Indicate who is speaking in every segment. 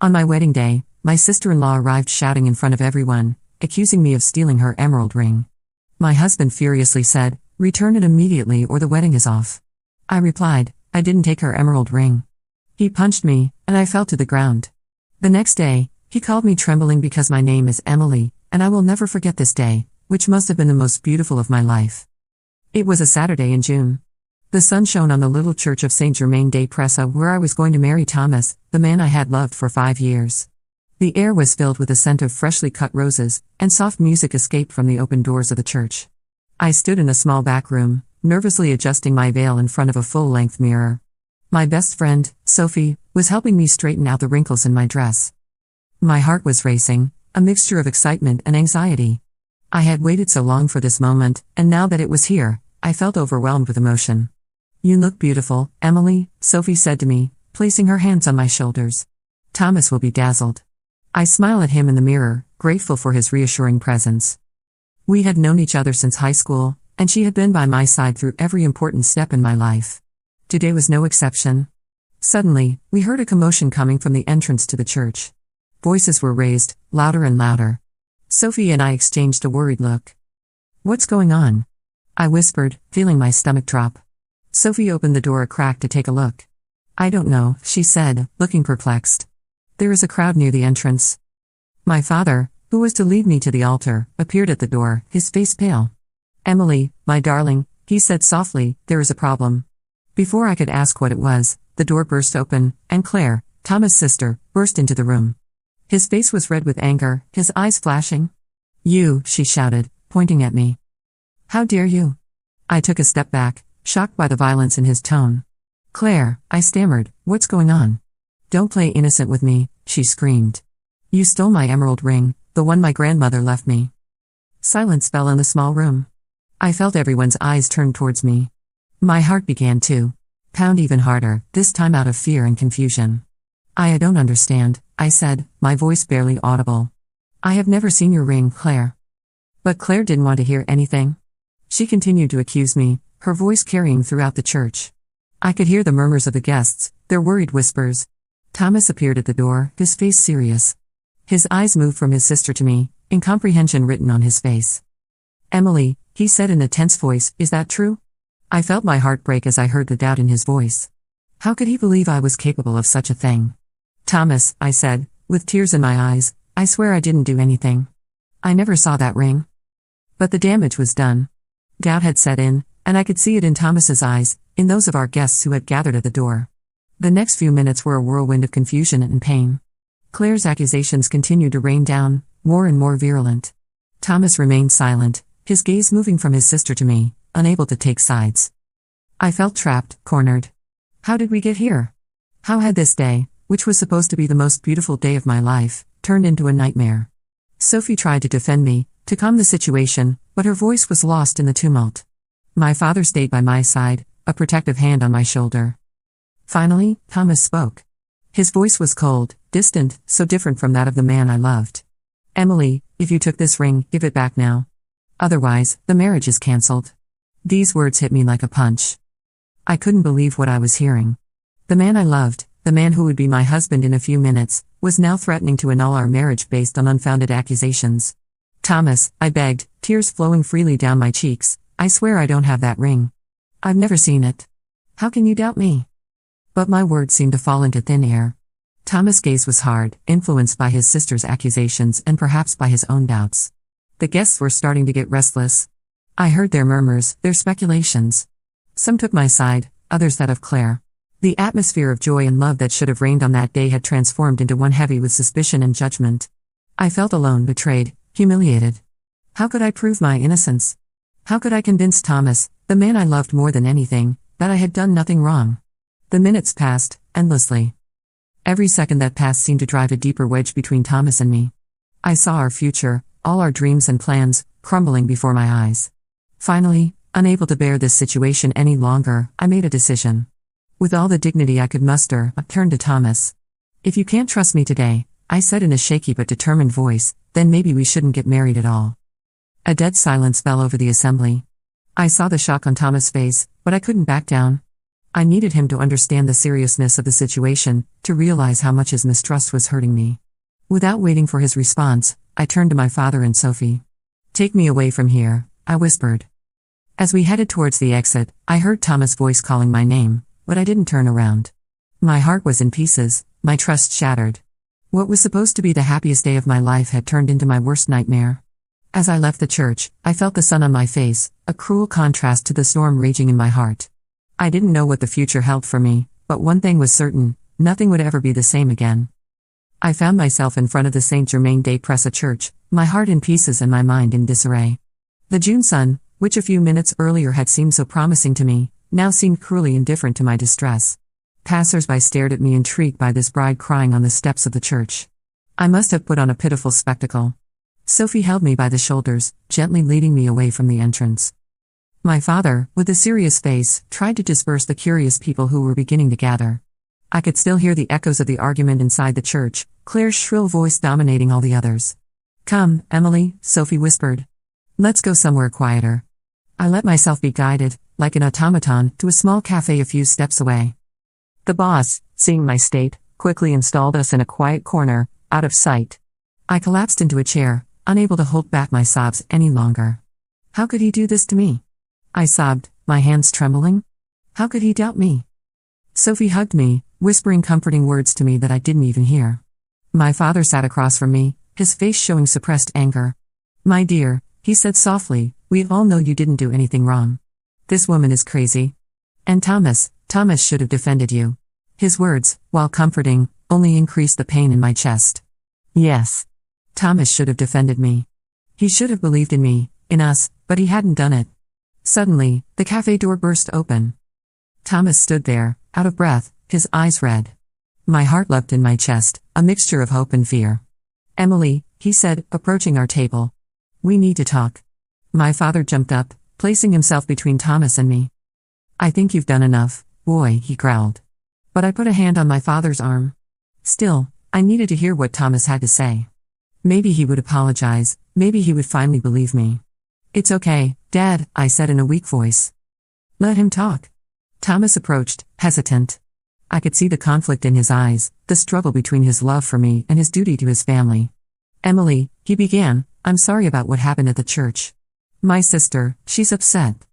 Speaker 1: On my wedding day, my sister-in-law arrived shouting in front of everyone, accusing me of stealing her emerald ring. My husband furiously said, "Return it immediately or the wedding is off." I replied, "I didn't take her emerald ring." He punched me, and I fell to the ground. The next day, he called me trembling because my name is Emily, and I will never forget this day, which must have been the most beautiful of my life. It was a Saturday in June. The sun shone on the little church of Saint Germain des Prés where I was going to marry Thomas, the man I had loved for 5 years. The air was filled with the scent of freshly cut roses, and soft music escaped from the open doors of the church. I stood in a small back room, nervously adjusting my veil in front of a full-length mirror. My best friend, Sophie, was helping me straighten out the wrinkles in my dress. My heart was racing, a mixture of excitement and anxiety. I had waited so long for this moment, and now that it was here, I felt overwhelmed with emotion. "You look beautiful, Emily," Sophie said to me, placing her hands on my shoulders. "Thomas will be dazzled." I smiled at him in the mirror, grateful for his reassuring presence. We had known each other since high school, and she had been by my side through every important step in my life. Today was no exception. Suddenly, we heard a commotion coming from the entrance to the church. Voices were raised, louder and louder. Sophie and I exchanged a worried look. "What's going on?" I whispered, feeling my stomach drop. Sophie opened the door a crack to take a look. "I don't know," she said, looking perplexed. "There is a crowd near the entrance." My father, who was to lead me to the altar, appeared at the door, his face pale. "Emily, my darling," he said softly, "there is a problem." Before I could ask what it was, the door burst open, and Claire, Thomas' sister, burst into the room. His face was red with anger, his eyes flashing. "You," she shouted, pointing at me. "How dare you?" I took a step back, shocked by the violence in his tone. "Claire," I stammered, "what's going on?" "Don't play innocent with me," she screamed. "You stole my emerald ring, the one my grandmother left me." Silence fell in the small room. I felt everyone's eyes turned towards me. My heart began to pound even harder, this time out of fear and confusion. I don't understand," I said, my voice barely audible. "I have never seen your ring, Claire." But Claire didn't want to hear anything. She continued to accuse me, her voice carrying throughout the church. I could hear the murmurs of the guests, their worried whispers. Thomas appeared at the door, his face serious. His eyes moved from his sister to me, incomprehension written on his face. "Emily," he said in a tense voice, "is that true?" I felt my heart break as I heard the doubt in his voice. How could he believe I was capable of such a thing? "Thomas," I said, with tears in my eyes, "I swear I didn't do anything. I never saw that ring." But the damage was done. Doubt had set in, and I could see it in Thomas's eyes, in those of our guests who had gathered at the door. The next few minutes were a whirlwind of confusion and pain. Claire's accusations continued to rain down, more and more virulent. Thomas remained silent, his gaze moving from his sister to me, unable to take sides. I felt trapped, cornered. How did we get here? How had this day, which was supposed to be the most beautiful day of my life, turned into a nightmare? Sophie tried to defend me, to calm the situation, but her voice was lost in the tumult. My father stayed by my side, a protective hand on my shoulder. Finally, Thomas spoke. His voice was cold, distant, so different from that of the man I loved. "Emily, if you took this ring, give it back now. Otherwise, the marriage is cancelled." These words hit me like a punch. I couldn't believe what I was hearing. The man I loved, the man who would be my husband in a few minutes, was now threatening to annul our marriage based on unfounded accusations. "Thomas," I begged, tears flowing freely down my cheeks, "I swear I don't have that ring. I've never seen it. How can you doubt me?" But my words seemed to fall into thin air. Thomas' gaze was hard, influenced by his sister's accusations and perhaps by his own doubts. The guests were starting to get restless. I heard their murmurs, their speculations. Some took my side, others that of Claire. The atmosphere of joy and love that should have reigned on that day had transformed into one heavy with suspicion and judgment. I felt alone, betrayed, humiliated. How could I prove my innocence? How could I convince Thomas, the man I loved more than anything, that I had done nothing wrong? The minutes passed, endlessly. Every second that passed seemed to drive a deeper wedge between Thomas and me. I saw our future, all our dreams and plans, crumbling before my eyes. Finally, unable to bear this situation any longer, I made a decision. With all the dignity I could muster, I turned to Thomas. "If you can't trust me today," I said in a shaky but determined voice, "then maybe we shouldn't get married at all." A dead silence fell over the assembly. I saw the shock on Thomas' face, but I couldn't back down. I needed him to understand the seriousness of the situation, to realize how much his mistrust was hurting me. Without waiting for his response, I turned to my father and Sophie. "Take me away from here," I whispered. As we headed towards the exit, I heard Thomas' voice calling my name, but I didn't turn around. My heart was in pieces, my trust shattered. What was supposed to be the happiest day of my life had turned into my worst nightmare. As I left the church, I felt the sun on my face, a cruel contrast to the storm raging in my heart. I didn't know what the future held for me, but one thing was certain: nothing would ever be the same again. I found myself in front of the Saint Germain des Prés church, my heart in pieces and my mind in disarray. The June sun, which a few minutes earlier had seemed so promising to me, now seemed cruelly indifferent to my distress. Passers-by stared at me, intrigued by this bride crying on the steps of the church. I must have put on a pitiful spectacle. Sophie held me by the shoulders, gently leading me away from the entrance. My father, with a serious face, tried to disperse the curious people who were beginning to gather. I could still hear the echoes of the argument inside the church, Claire's shrill voice dominating all the others. "Come, Emily," Sophie whispered. "Let's go somewhere quieter." I let myself be guided, like an automaton, to a small cafe a few steps away. The boss, seeing my state, quickly installed us in a quiet corner, out of sight. I collapsed into a chair, unable to hold back my sobs any longer. How could he do this to me? I sobbed, my hands trembling. How could he doubt me? Sophie hugged me, whispering comforting words to me that I didn't even hear. My father sat across from me, his face showing suppressed anger. "My dear," he said softly, "we all know you didn't do anything wrong. This woman is crazy. And Thomas should have defended you." His words, while comforting, only increased the pain in my chest. Yes. Thomas should have defended me. He should have believed in me, in us, but he hadn't done it. Suddenly, the cafe door burst open. Thomas stood there, out of breath, his eyes red. My heart leapt in my chest, a mixture of hope and fear. "Emily," he said, approaching our table. "We need to talk." My father jumped up, placing himself between Thomas and me. "I think you've done enough, boy," he growled. But I put a hand on my father's arm. Still, I needed to hear what Thomas had to say. Maybe he would apologize, maybe he would finally believe me. "It's okay, Dad," I said in a weak voice. "Let him talk." Thomas approached, hesitant. I could see the conflict in his eyes, the struggle between his love for me and his duty to his family. "Emily," he began, "I'm sorry about what happened at the church. My sister, she's upset.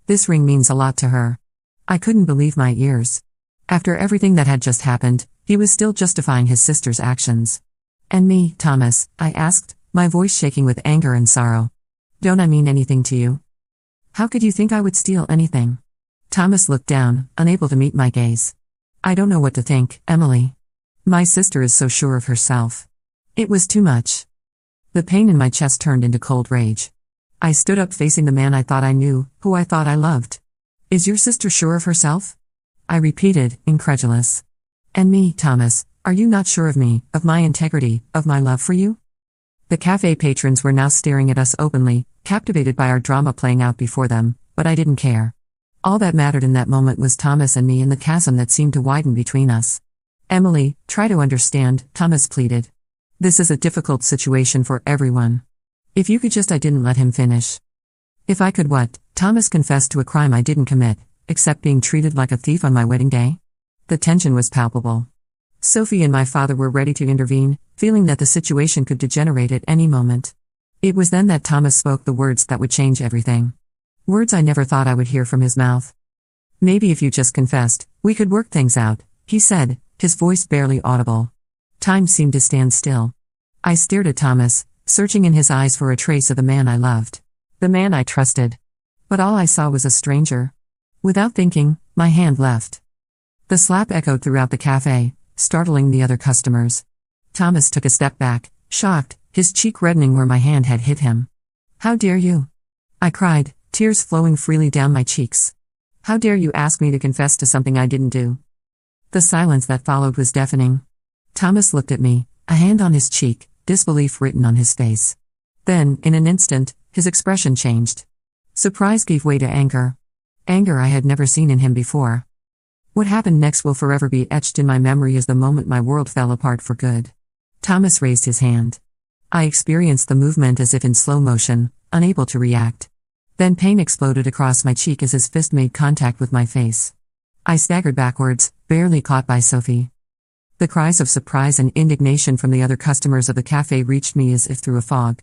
Speaker 1: This ring means a lot to her." I couldn't believe my ears. After everything that had just happened, he was still justifying his sister's actions. "And me, Thomas?" I asked, my voice shaking with anger and sorrow. "Don't I mean anything to you? How could you think I would steal anything?" Thomas looked down, unable to meet my gaze. "I don't know what to think, Emily. My sister is so sure of herself." It was too much. The pain in my chest turned into cold rage. I stood up, facing the man I thought I knew, who I thought I loved. "Is your sister sure of herself?" I repeated, incredulous. "And me, Thomas, are you not sure of me, of my integrity, of my love for you?" The cafe patrons were now staring at us openly, captivated by our drama playing out before them, but I didn't care. All that mattered in that moment was Thomas and me and the chasm that seemed to widen between us. "Emily, try to understand," Thomas pleaded. "This is a difficult situation for everyone. If you could just..." I didn't let him finish. If I could what? Thomas confessed to a crime I didn't commit, except being treated like a thief on my wedding day? The tension was palpable. Sophie and my father were ready to intervene, feeling that the situation could degenerate at any moment. It was then that Thomas spoke the words that would change everything. Words I never thought I would hear from his mouth. "Maybe if you just confessed, we could work things out," he said, his voice barely audible. Time seemed to stand still. I stared at Thomas, searching in his eyes for a trace of the man I loved. The man I trusted. But all I saw was a stranger. Without thinking, my hand left. The slap echoed throughout the cafe, startling the other customers. Thomas took a step back, shocked, his cheek reddening where my hand had hit him. "How dare you?" I cried, tears flowing freely down my cheeks. "How dare you ask me to confess to something I didn't do?" The silence that followed was deafening. Thomas looked at me, a hand on his cheek, disbelief written on his face. Then, in an instant, his expression changed. Surprise gave way to anger. Anger I had never seen in him before. What happened next will forever be etched in my memory as the moment my world fell apart for good. Thomas raised his hand. I experienced the movement as if in slow motion, unable to react. Then pain exploded across my cheek as his fist made contact with my face. I staggered backwards, barely caught by Sophie. The cries of surprise and indignation from the other customers of the cafe reached me as if through a fog.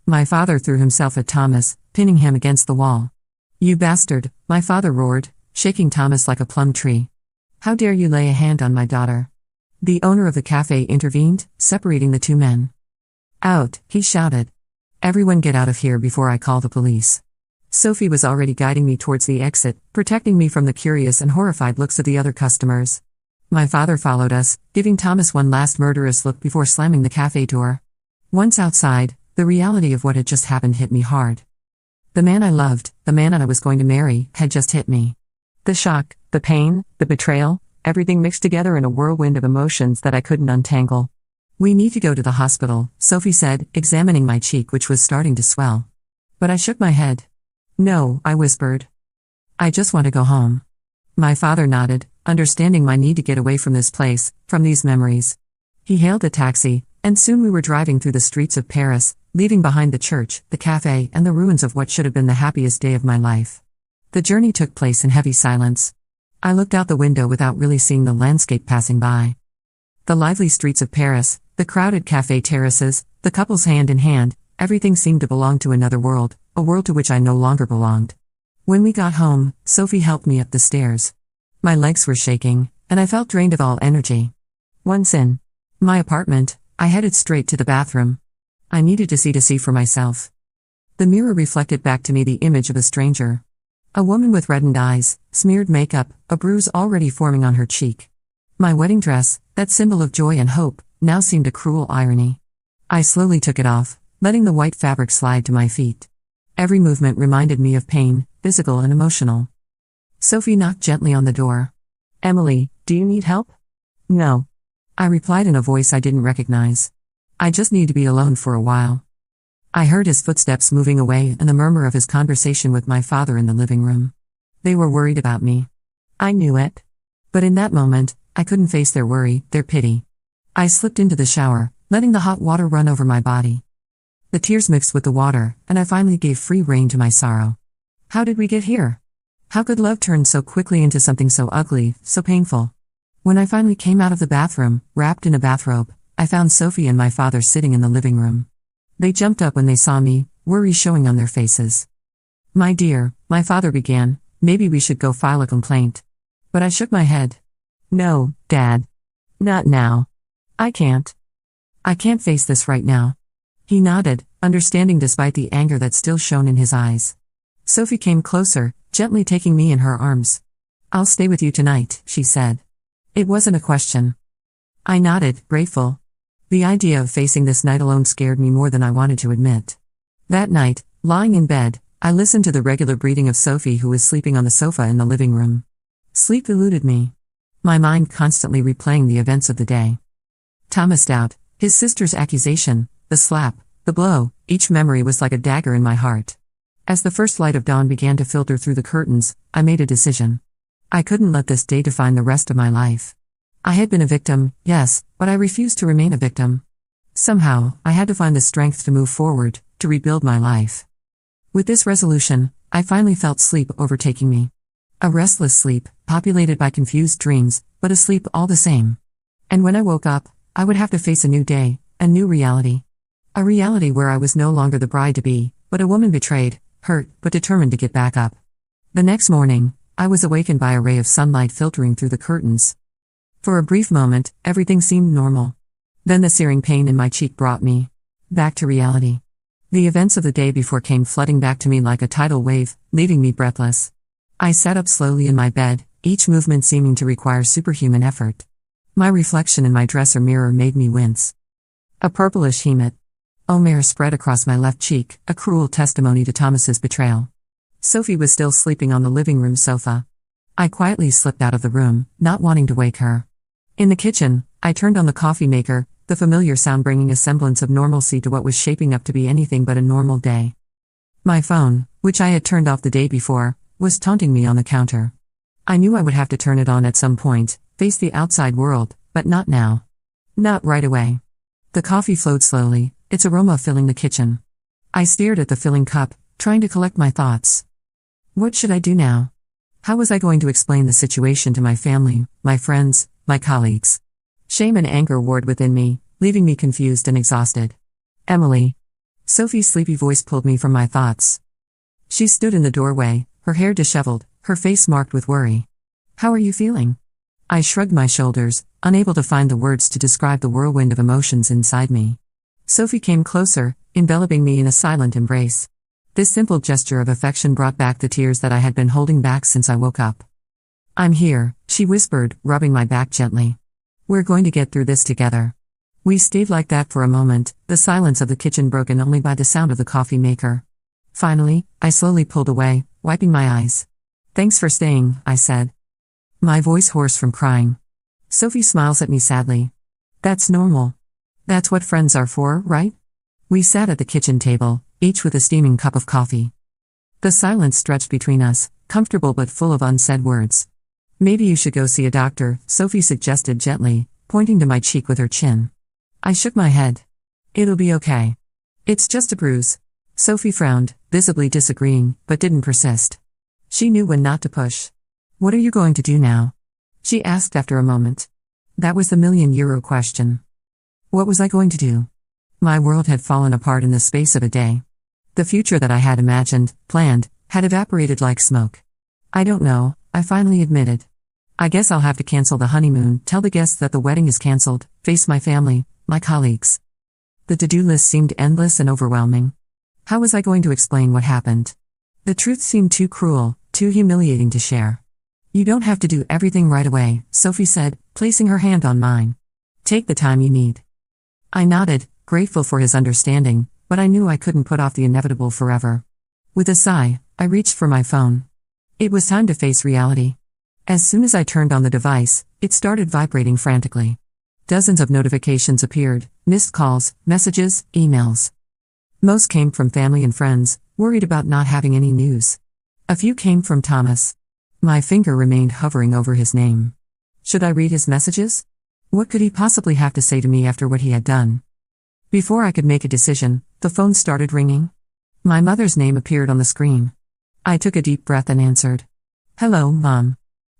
Speaker 1: My father threw himself at Thomas, pinning him against the wall. "You bastard," my father roared, shaking Thomas like a plum tree. "How dare you lay a hand on my daughter?" The owner of the cafe intervened, separating the two men. "Out," he shouted. "Everyone get out of here before I call the police." Sophie was already guiding me towards the exit, protecting me from the curious and horrified looks of the other customers. My father followed us, giving Thomas one last murderous look before slamming the cafe door. Once outside, the reality of what had just happened hit me hard. The man I loved, the man I was going to marry, had just hit me. The shock, the pain, the betrayal, everything mixed together in a whirlwind of emotions that I couldn't untangle. "We need to go to the hospital," Sophie said, examining my cheek which was starting to swell. But I shook my head. "No," I whispered. "I just want to go home." My father nodded, understanding my need to get away from this place, from these memories. He hailed a taxi, and soon we were driving through the streets of Paris, leaving behind the church, the cafe, and the ruins of what should have been the happiest day of my life. The journey took place in heavy silence. I looked out the window without really seeing the landscape passing by. The lively streets of Paris, the crowded cafe terraces, the couples hand in hand, everything seemed to belong to another world, a world to which I no longer belonged. When we got home, Sophie helped me up the stairs. My legs were shaking, and I felt drained of all energy. Once in my apartment, I headed straight to the bathroom. I needed to see for myself. The mirror reflected back to me the image of a stranger. A woman with reddened eyes, smeared makeup, a bruise already forming on her cheek. My wedding dress, that symbol of joy and hope, now seemed a cruel irony. I slowly took it off, letting the white fabric slide to my feet. Every movement reminded me of pain, physical and emotional. Sophie knocked gently on the door. "Emily, do you need help?" "No," I replied in a voice I didn't recognize. "I just need to be alone for a while." I heard his footsteps moving away and the murmur of his conversation with my father in the living room. They were worried about me. I knew it. But in that moment, I couldn't face their worry, their pity. I slipped into the shower, letting the hot water run over my body. The tears mixed with the water, and I finally gave free rein to my sorrow. How did we get here? How could love turn so quickly into something so ugly, so painful? When I finally came out of the bathroom, wrapped in a bathrobe, I found Sophie and my father sitting in the living room. They jumped up when they saw me, worry showing on their faces. "My dear," my father began, "maybe we should go file a complaint." But I shook my head. "No, Dad. Not now. I can't. I can't face this right now." He nodded, understanding despite the anger that still shone in his eyes. Sophie came closer, gently taking me in her arms. "I'll stay with you tonight," she said. It wasn't a question. I nodded, grateful. The idea of facing this night alone scared me more than I wanted to admit. That night, lying in bed, I listened to the regular breathing of Sophie who was sleeping on the sofa in the living room. Sleep eluded me. My mind constantly replaying the events of the day. Thomas Stout, his sister's accusation, the slap, the blow, each memory was like a dagger in my heart. As the first light of dawn began to filter through the curtains, I made a decision. I couldn't let this day define the rest of my life. I had been a victim, yes, but I refused to remain a victim. Somehow, I had to find the strength to move forward, to rebuild my life. With this resolution, I finally felt sleep overtaking me. A restless sleep, populated by confused dreams, but a sleep all the same. And when I woke up, I would have to face a new day, a new reality. A reality where I was no longer the bride-to-be, but a woman betrayed, hurt, but determined to get back up. The next morning, I was awakened by a ray of sunlight filtering through the curtains. For a brief moment, everything seemed normal. Then the searing pain in my cheek brought me back to reality. The events of the day before came flooding back to me like a tidal wave, leaving me breathless. I sat up slowly in my bed, each movement seeming to require superhuman effort. My reflection in my dresser mirror made me wince. A purplish hematoma spread across my left cheek, a cruel testimony to Thomas's betrayal. Sophie was still sleeping on the living room sofa. I quietly slipped out of the room, not wanting to wake her. In the kitchen, I turned on the coffee maker, the familiar sound bringing a semblance of normalcy to what was shaping up to be anything but a normal day. My phone, which I had turned off the day before, was taunting me on the counter. I knew I would have to turn it on at some point, face the outside world, but not now. Not right away. The coffee flowed slowly, its aroma filling the kitchen. I stared at the filling cup, trying to collect my thoughts. What should I do now? How was I going to explain the situation to my family, my friends, my colleagues? Shame and anger warred within me, leaving me confused and exhausted. Emily. Sophie's sleepy voice pulled me from my thoughts. She stood in the doorway, her hair disheveled, her face marked with worry. How are you feeling? I shrugged my shoulders, unable to find the words to describe the whirlwind of emotions inside me. Sophie came closer, enveloping me in a silent embrace. This simple gesture of affection brought back the tears that I had been holding back since I woke up. I'm here, she whispered, rubbing my back gently. We're going to get through this together. We stayed like that for a moment, the silence of the kitchen broken only by the sound of the coffee maker. Finally, I slowly pulled away, wiping my eyes. Thanks for staying, I said. My voice hoarse from crying. Sophie smiles at me sadly. That's normal. That's what friends are for, right? We sat at the kitchen table, each with a steaming cup of coffee. The silence stretched between us, comfortable but full of unsaid words. Maybe you should go see a doctor, Sophie suggested gently, pointing to my cheek with her chin. I shook my head. It'll be okay. It's just a bruise. Sophie frowned, visibly disagreeing, but didn't persist. She knew when not to push. What are you going to do now? She asked after a moment. That was the €1,000,000 question. What was I going to do? My world had fallen apart in the space of a day. The future that I had imagined, planned, had evaporated like smoke. I don't know, I finally admitted. I guess I'll have to cancel the honeymoon, tell the guests that the wedding is cancelled, face my family, my colleagues. The to-do list seemed endless and overwhelming. How was I going to explain what happened? The truth seemed too cruel, too humiliating to share. You don't have to do everything right away, Sophie said, placing her hand on mine. Take the time you need. I nodded, grateful for his understanding, but I knew I couldn't put off the inevitable forever. With a sigh, I reached for my phone. It was time to face reality. As soon as I turned on the device, it started vibrating frantically. Dozens of notifications appeared, missed calls, messages, emails. Most came from family and friends, worried about not having any news. A few came from Thomas. My finger remained hovering over his name. Should I read his messages? What could he possibly have to say to me after what he had done? Before I could make a decision, the phone started ringing. My mother's name appeared on the screen. I took a deep breath and answered. Hello, Mom.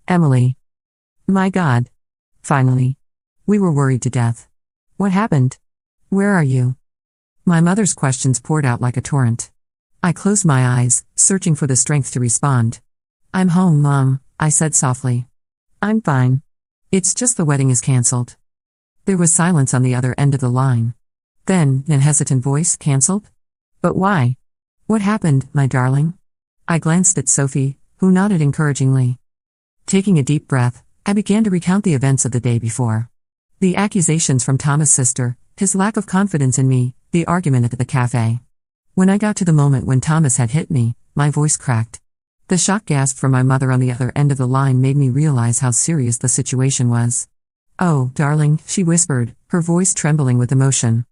Speaker 1: Emily. My God. Finally. We were worried to death. What happened? Where are you? My mother's questions poured out like a torrent. I closed my eyes, searching for the strength to respond. I'm home, Mom, I said softly. I'm fine. It's just the wedding is cancelled. There was silence on the other end of the line. Then, in a hesitant voice, cancelled? But why? What happened, my darling? I glanced at Sophie, who nodded encouragingly. Taking a deep breath, I began to recount the events of the day before. The accusations from Thomas' sister, his lack of confidence in me, the argument at the cafe. When I got to the moment when Thomas had hit me, my voice cracked. The shock gasp from my mother on the other end of the line made me realize how serious the situation was. Oh, darling, she whispered, her voice trembling with emotion.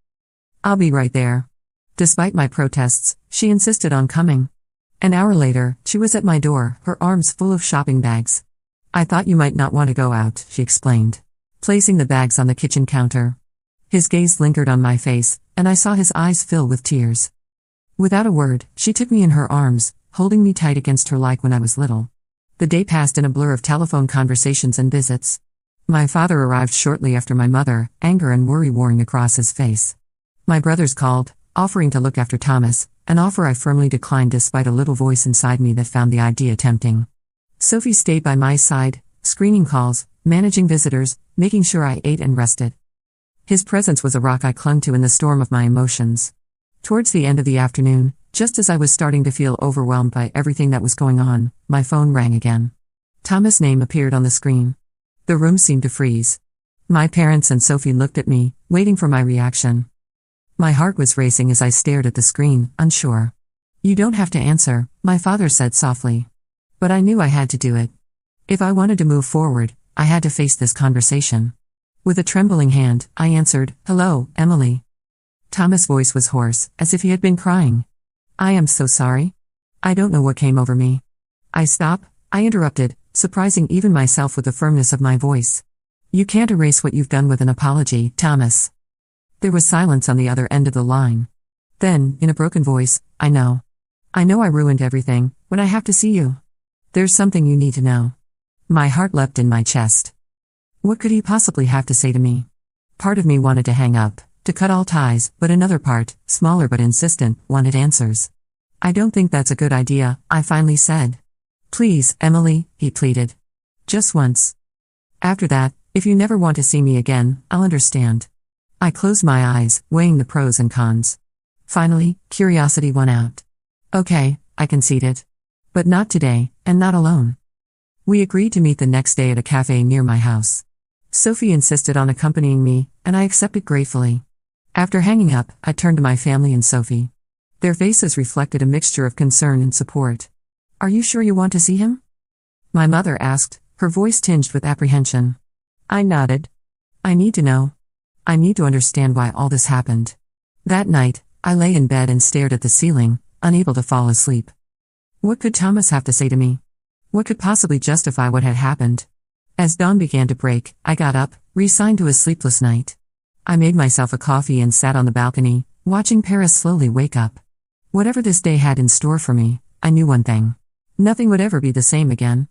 Speaker 1: I'll be right there. Despite my protests, she insisted on coming. An hour later, she was at my door, her arms full of shopping bags. I thought you might not want to go out, she explained, placing the bags on the kitchen counter. His gaze lingered on my face, and I saw his eyes fill with tears. Without a word, she took me in her arms, holding me tight against her like when I was little. The day passed in a blur of telephone conversations and visits. My father arrived shortly after my mother, anger and worry warring across his face. My brothers called, offering to look after Thomas, an offer I firmly declined despite a little voice inside me that found the idea tempting. Sophie stayed by my side, screening calls, managing visitors, making sure I ate and rested. His presence was a rock I clung to in the storm of my emotions. Towards the end of the afternoon, just as I was starting to feel overwhelmed by everything that was going on, my phone rang again. Thomas' name appeared on the screen. The room seemed to freeze. My parents and Sophie looked at me, waiting for my reaction. My heart was racing as I stared at the screen, unsure. You don't have to answer, my father said softly. But I knew I had to do it. If I wanted to move forward, I had to face this conversation. With a trembling hand, I answered, Hello, Emily. Thomas' voice was hoarse, as if he had been crying. I am so sorry. I don't know what came over me. I interrupted, surprising even myself with the firmness of my voice. You can't erase what you've done with an apology, Thomas. There was silence on the other end of the line. Then, in a broken voice, I know I ruined everything, but I have to see you. There's something you need to know. My heart leapt in my chest. What could he possibly have to say to me? Part of me wanted to hang up, to cut all ties, but another part, smaller but insistent, wanted answers. I don't think that's a good idea, I finally said. Please, Emily, he pleaded. Just once. After that, if you never want to see me again, I'll understand. I closed my eyes, weighing the pros and cons. Finally, curiosity won out. Okay, I conceded. But not today, and not alone. We agreed to meet the next day at a cafe near my house. Sophie insisted on accompanying me, and I accepted gratefully. After hanging up, I turned to my family and Sophie. Their faces reflected a mixture of concern and support. Are you sure you want to see him? My mother asked, her voice tinged with apprehension. I nodded. I need to know. I need to understand why all this happened. That night, I lay in bed and stared at the ceiling, unable to fall asleep. What could Thomas have to say to me? What could possibly justify what had happened? As dawn began to break, I got up, resigned to a sleepless night. I made myself a coffee and sat on the balcony, watching Paris slowly wake up. Whatever this day had in store for me, I knew one thing. Nothing would ever be the same again.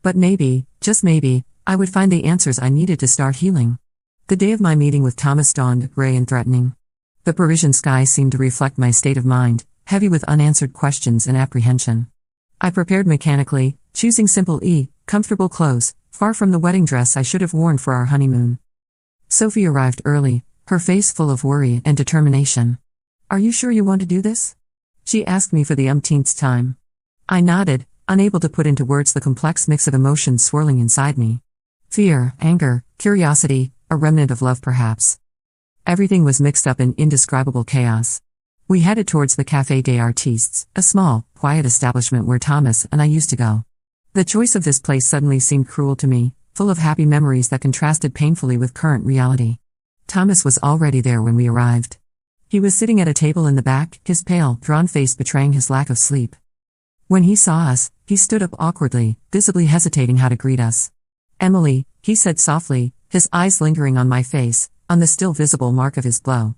Speaker 1: But maybe, just maybe, I would find the answers I needed to start healing. The day of my meeting with Thomas dawned, gray and threatening. The Parisian sky seemed to reflect my state of mind, heavy with unanswered questions and apprehension. I prepared mechanically, choosing simple comfortable clothes, far from the wedding dress I should have worn for our honeymoon. Sophie arrived early, her face full of worry and determination. Are you sure you want to do this? She asked me for the umpteenth time. I nodded, unable to put into words the complex mix of emotions swirling inside me. Fear, anger, curiosity, a remnant of love perhaps. Everything was mixed up in indescribable chaos. We headed towards the Café des Artistes, a small, quiet establishment where Thomas and I used to go. The choice of this place suddenly seemed cruel to me, full of happy memories that contrasted painfully with current reality. Thomas was already there when we arrived. He was sitting at a table in the back, his pale, drawn face betraying his lack of sleep. When he saw us, he stood up awkwardly, visibly hesitating how to greet us. Emily, he said softly, his eyes lingering on my face, on the still visible mark of his blow.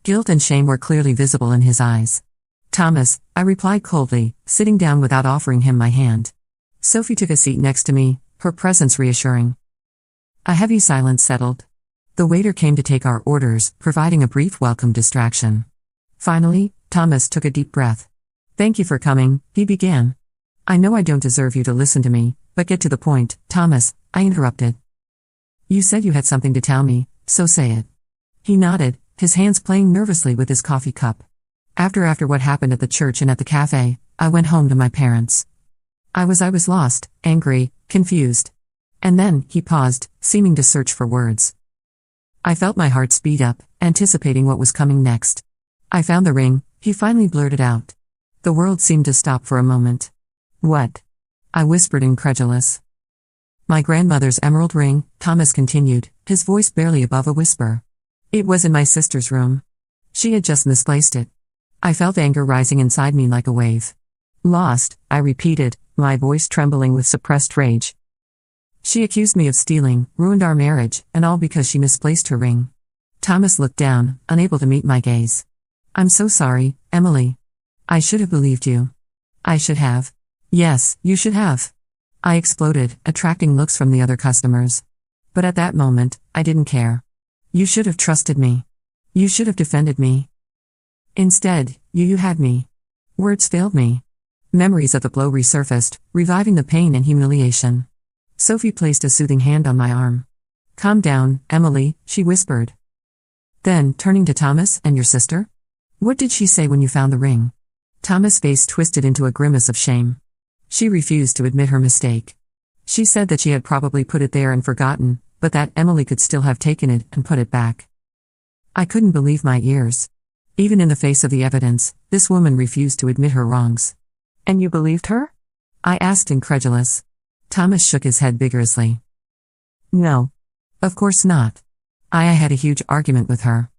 Speaker 1: Guilt and shame were clearly visible in his eyes. Thomas, I replied coldly, sitting down without offering him my hand. Sophie took a seat next to me, her presence reassuring. A heavy silence settled. The waiter came to take our orders, providing a brief welcome distraction. Finally, Thomas took a deep breath. Thank you for coming, he began. I know I don't deserve you to listen to me, but get to the point, Thomas, I interrupted. You said you had something to tell me, so say it. He nodded, his hands playing nervously with his coffee cup. After what happened at the church and at the cafe, I went home to my parents. I was lost, angry, confused. And then, he paused, seeming to search for words. I felt my heart speed up, anticipating what was coming next. I found the ring, he finally blurted out. The world seemed to stop for a moment. What? I whispered incredulous. My grandmother's emerald ring, Thomas continued, his voice barely above a whisper. It was in my sister's room. She had just misplaced it. I felt anger rising inside me like a wave. Lost, I repeated, my voice trembling with suppressed rage. She accused me of stealing, ruined our marriage, and all because she misplaced her ring. Thomas looked down, unable to meet my gaze. I'm so sorry, Emily. I should have believed you. I should have. Yes, you should have. I exploded, attracting looks from the other customers. But at that moment, I didn't care. You should have trusted me. You should have defended me. Instead, you had me. Words failed me. Memories of the blow resurfaced, reviving the pain and humiliation. Sophie placed a soothing hand on my arm. Calm down, Emily, she whispered. Then, turning to Thomas, and your sister? What did she say when you found the ring? Thomas' face twisted into a grimace of shame. She refused to admit her mistake. She said that she had probably put it there and forgotten, but that Emily could still have taken it and put it back. I couldn't believe my ears. Even in the face of the evidence, this woman refused to admit her wrongs. And you believed her? I asked incredulous. Thomas shook his head vigorously. No. Of course not. I had a huge argument with her.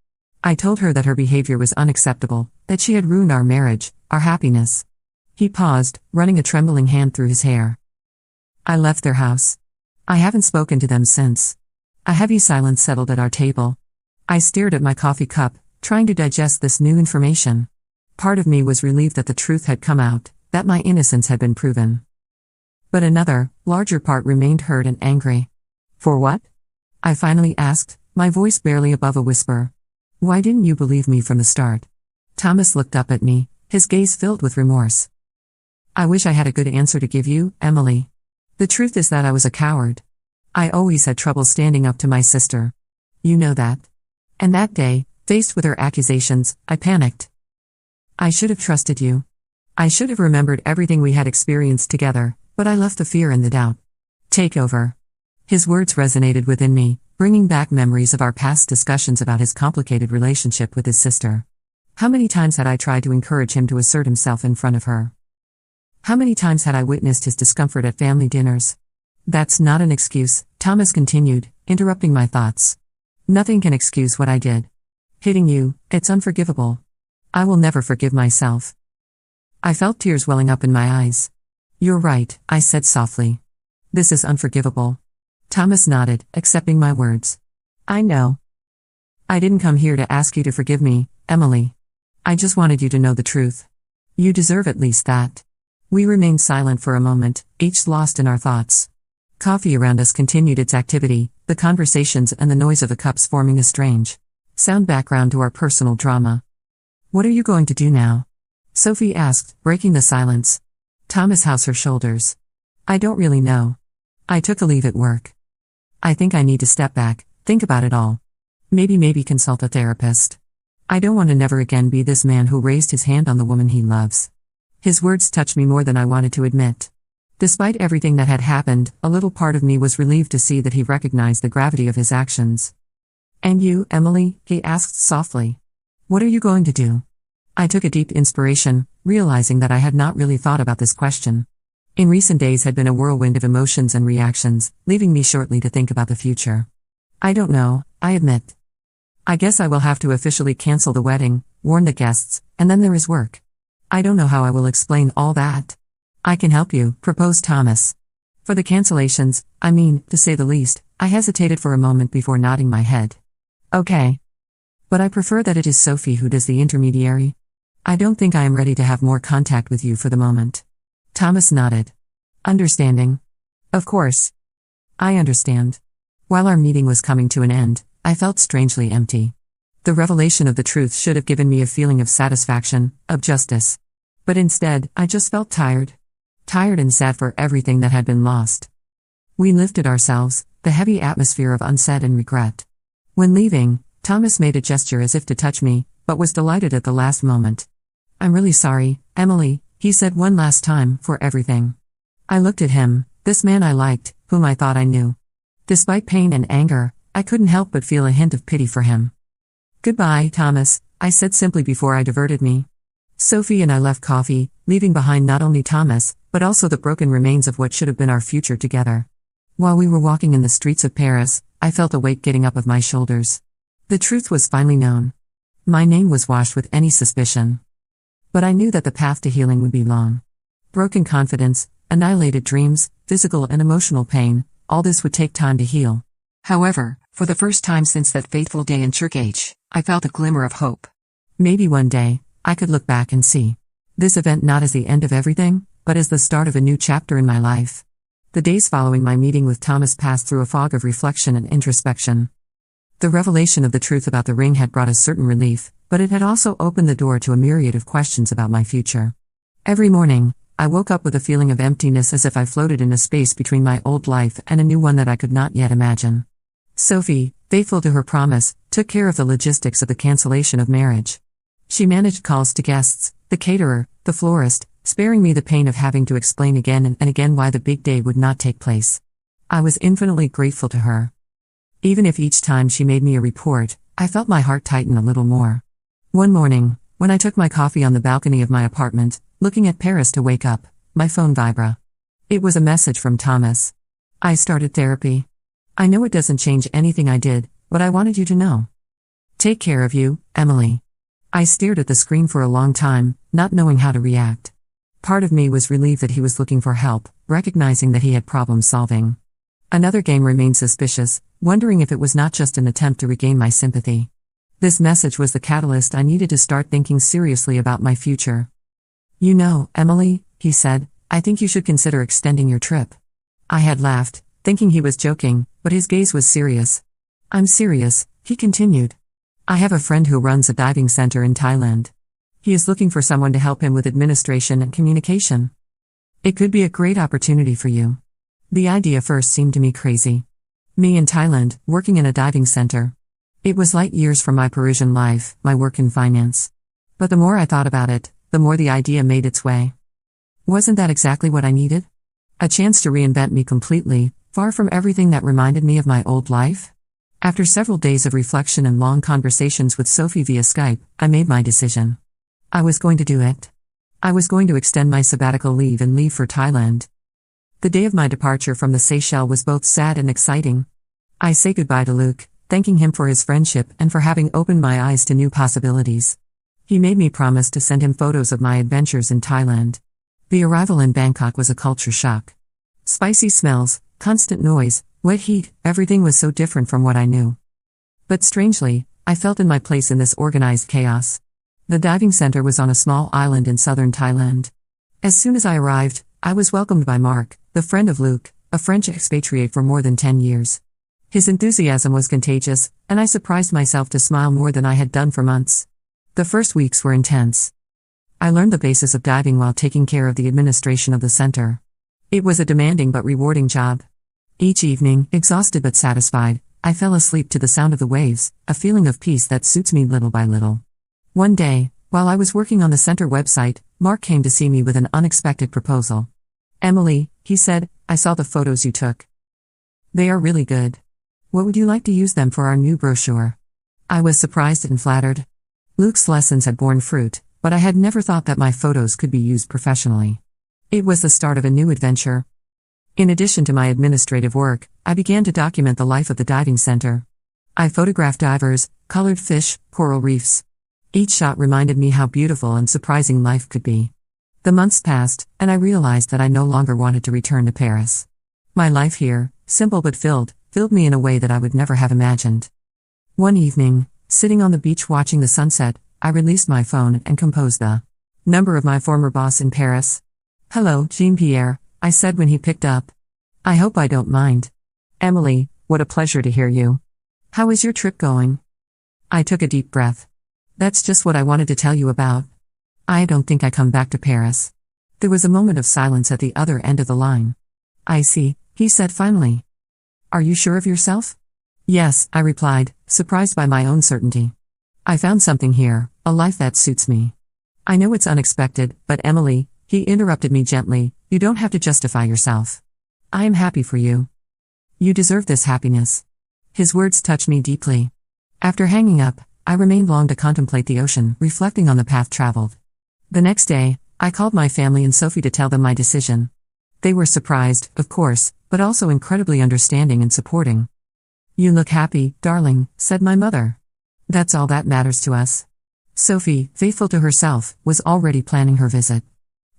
Speaker 1: I told her that her behavior was unacceptable, that she had ruined our marriage, our happiness. He paused, running a trembling hand through his hair. I left their house. I haven't spoken to them since. A heavy silence settled at our table. I stared at my coffee cup, trying to digest this new information. Part of me was relieved that the truth had come out, that my innocence had been proven. But another, larger part remained hurt and angry. For what? I finally asked, my voice barely above a whisper. Why didn't you believe me from the start? Thomas looked up at me, his gaze filled with remorse. I wish I had a good answer to give you, Emily. The truth is that I was a coward. I always had trouble standing up to my sister. You know that. And that day, faced with her accusations, I panicked. I should have trusted you. I should have remembered everything we had experienced together, but I left the fear and the doubt take over. His words resonated within me, bringing back memories of our past discussions about his complicated relationship with his sister. How many times had I tried to encourage him to assert himself in front of her? How many times had I witnessed his discomfort at family dinners? That's not an excuse, Thomas continued, interrupting my thoughts. Nothing can excuse what I did. Hitting you, it's unforgivable. I will never forgive myself. I felt tears welling up in my eyes. You're right, I said softly. This is unforgivable. Thomas nodded, accepting my words. I know. I didn't come here to ask you to forgive me, Emily. I just wanted you to know the truth. You deserve at least that. We remained silent for a moment, each lost in our thoughts. Coffee around us continued its activity, the conversations and the noise of the cups forming a strange sound background to our personal drama. What are you going to do now? Sophie asked, breaking the silence. Thomas housed her shoulders. I don't really know. I took a leave at work. I think I need to step back, think about it all. Maybe consult a therapist. I don't want to never again be this man who raised his hand on the woman he loves. His words touched me more than I wanted to admit. Despite everything that had happened, a little part of me was relieved to see that he recognized the gravity of his actions. And you, Emily? He asked softly. What are you going to do? I took a deep inspiration, realizing that I had not really thought about this question. In recent days had been a whirlwind of emotions and reactions, leaving me shortly to think about the future. I don't know, I admit. I guess I will have to officially cancel the wedding, warn the guests, and then there is work. I don't know how I will explain all that. I can help you, proposed Thomas. For the cancellations, to say the least, I hesitated for a moment before nodding my head. Okay. But I prefer that it is Sophie who does the intermediary. I don't think I am ready to have more contact with you for the moment. Thomas nodded. Understanding. Of course. I understand. While our meeting was coming to an end, I felt strangely empty. The revelation of the truth should have given me a feeling of satisfaction, of justice. But instead, I just felt tired. Tired and sad for everything that had been lost. We lifted ourselves, the heavy atmosphere of unsaid and regret. When leaving, Thomas made a gesture as if to touch me, but was delighted at the last moment. I'm really sorry, Emily, he said one last time, for everything. I looked at him, this man I liked, whom I thought I knew. Despite pain and anger, I couldn't help but feel a hint of pity for him. Goodbye, Thomas, I said simply before I diverted me. Sophie and I left coffee, leaving behind not only Thomas, but also the broken remains of what should have been our future together. While we were walking in the streets of Paris, I felt a weight getting up of my shoulders. The truth was finally known. My name was washed with any suspicion. But I knew that the path to healing would be long. Broken confidence, annihilated dreams, physical and emotional pain, all this would take time to heal. However, for the first time since that fateful day in church, I felt a glimmer of hope. Maybe one day, I could look back and see this event not as the end of everything, but as the start of a new chapter in my life. The days following my meeting with Thomas passed through a fog of reflection and introspection. The revelation of the truth about the ring had brought a certain relief, but it had also opened the door to a myriad of questions about my future. Every morning, I woke up with a feeling of emptiness as if I floated in a space between my old life and a new one that I could not yet imagine. Sophie, faithful to her promise, took care of the logistics of the cancellation of marriage. She managed calls to guests, the caterer, the florist, sparing me the pain of having to explain again and again why the big day would not take place. I was infinitely grateful to her. Even if each time she made me a report, I felt my heart tighten a little more. One morning, when I took my coffee on the balcony of my apartment, looking at Paris to wake up, my phone vibrated. It was a message from Thomas. I started therapy. I know it doesn't change anything I did, but I wanted you to know. Take care of you, Emily. I stared at the screen for a long time, not knowing how to react. Part of me was relieved that he was looking for help, recognizing that he had problem solving. Another game remained suspicious, wondering if it was not just an attempt to regain my sympathy. This message was the catalyst I needed to start thinking seriously about my future. You know, Emily, he said, I think you should consider extending your trip. I had laughed, thinking he was joking, but his gaze was serious. I'm serious, he continued. I have a friend who runs a diving center in Thailand. He is looking for someone to help him with administration and communication. It could be a great opportunity for you. The idea first seemed to me crazy. Me in Thailand, working in a diving center. It was light years from my Parisian life, my work in finance. But the more I thought about it, the more the idea made its way. Wasn't that exactly what I needed? A chance to reinvent me completely, far from everything that reminded me of my old life? After several days of reflection and long conversations with Sophie via Skype, I made my decision. I was going to do it. I was going to extend my sabbatical leave and leave for Thailand. The day of my departure from the Seychelles was both sad and exciting. I say goodbye to Luke, thanking him for his friendship and for having opened my eyes to new possibilities. He made me promise to send him photos of my adventures in Thailand. The arrival in Bangkok was a culture shock. Spicy smells, constant noise, wet heat, everything was so different from what I knew. But strangely, I felt in my place in this organized chaos. The diving center was on a small island in southern Thailand. As soon as I arrived, I was welcomed by Mark, the friend of Luke, a French expatriate for more than 10 years. His enthusiasm was contagious, and I surprised myself to smile more than I had done for months. The first weeks were intense. I learned the basis of diving while taking care of the administration of the center. It was a demanding but rewarding job. Each evening, exhausted but satisfied, I fell asleep to the sound of the waves, a feeling of peace that suits me little by little. One day, while I was working on the center website, Mark came to see me with an unexpected proposal. Emily, he said, I saw the photos you took. They are really good. What would you like to use them for our new brochure? I was surprised and flattered. Luke's lessons had borne fruit, but I had never thought that my photos could be used professionally. It was the start of a new adventure. In addition to my administrative work, I began to document the life of the diving center. I photographed divers, colored fish, coral reefs. Each shot reminded me how beautiful and surprising life could be. The months passed, and I realized that I no longer wanted to return to Paris. My life here, simple but filled me in a way that I would never have imagined. One evening, sitting on the beach watching the sunset, I released my phone and composed the number of my former boss in Paris. Hello, Jean-Pierre, I said when he picked up. I hope I don't mind. Emily, what a pleasure to hear you. How is your trip going? I took a deep breath. That's just what I wanted to tell you about. I don't think I come back to Paris. There was a moment of silence at the other end of the line. I see, he said finally. Are you sure of yourself? Yes, I replied, surprised by my own certainty. I found something here, a life that suits me. I know it's unexpected, but Emily, he interrupted me gently, you don't have to justify yourself. I am happy for you. You deserve this happiness. His words touched me deeply. After hanging up, I remained long to contemplate the ocean, reflecting on the path traveled. The next day, I called my family and Sophie to tell them my decision. They were surprised, of course, but also incredibly understanding and supporting. You look happy, darling, said my mother. That's all that matters to us. Sophie, faithful to herself, was already planning her visit.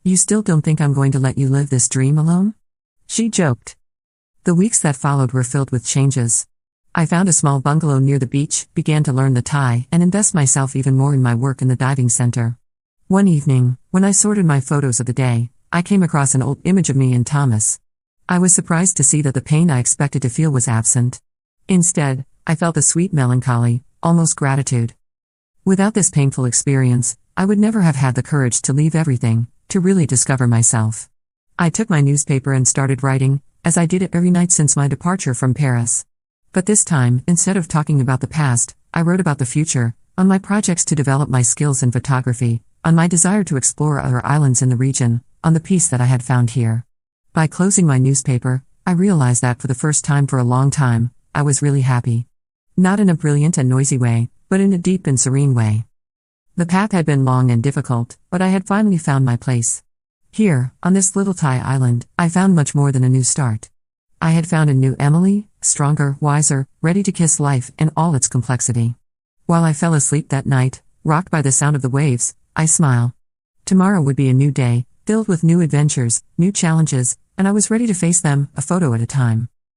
Speaker 1: You still don't think I'm going to let you live this dream alone? She joked. The weeks that followed were filled with changes. I found a small bungalow near the beach, began to learn the Thai, and invest myself even more in my work in the diving center. One evening, when I sorted my photos of the day, I came across an old image of me and Thomas. I was surprised to see that the pain I expected to feel was absent. Instead, I felt a sweet melancholy, almost gratitude. Without this painful experience, I would never have had the courage to leave everything, to really discover myself. I took my newspaper and started writing, as I did it every night since my departure from Paris. But this time, instead of talking about the past, I wrote about the future, on my projects to develop my skills in photography, on my desire to explore other islands in the region, on the peace that I had found here. By closing my newspaper, I realized that for the first time for a long time, I was really happy. Not in a brilliant and noisy way, but in a deep and serene way. The path had been long and difficult, but I had finally found my place. Here, on this little Thai island, I found much more than a new start. I had found a new Emily, stronger, wiser, ready to kiss life in all its complexity. While I fell asleep that night, rocked by the sound of the waves, I smiled. Tomorrow would be a new day, filled with new adventures, new challenges, and I was ready to face them, a photo at a time.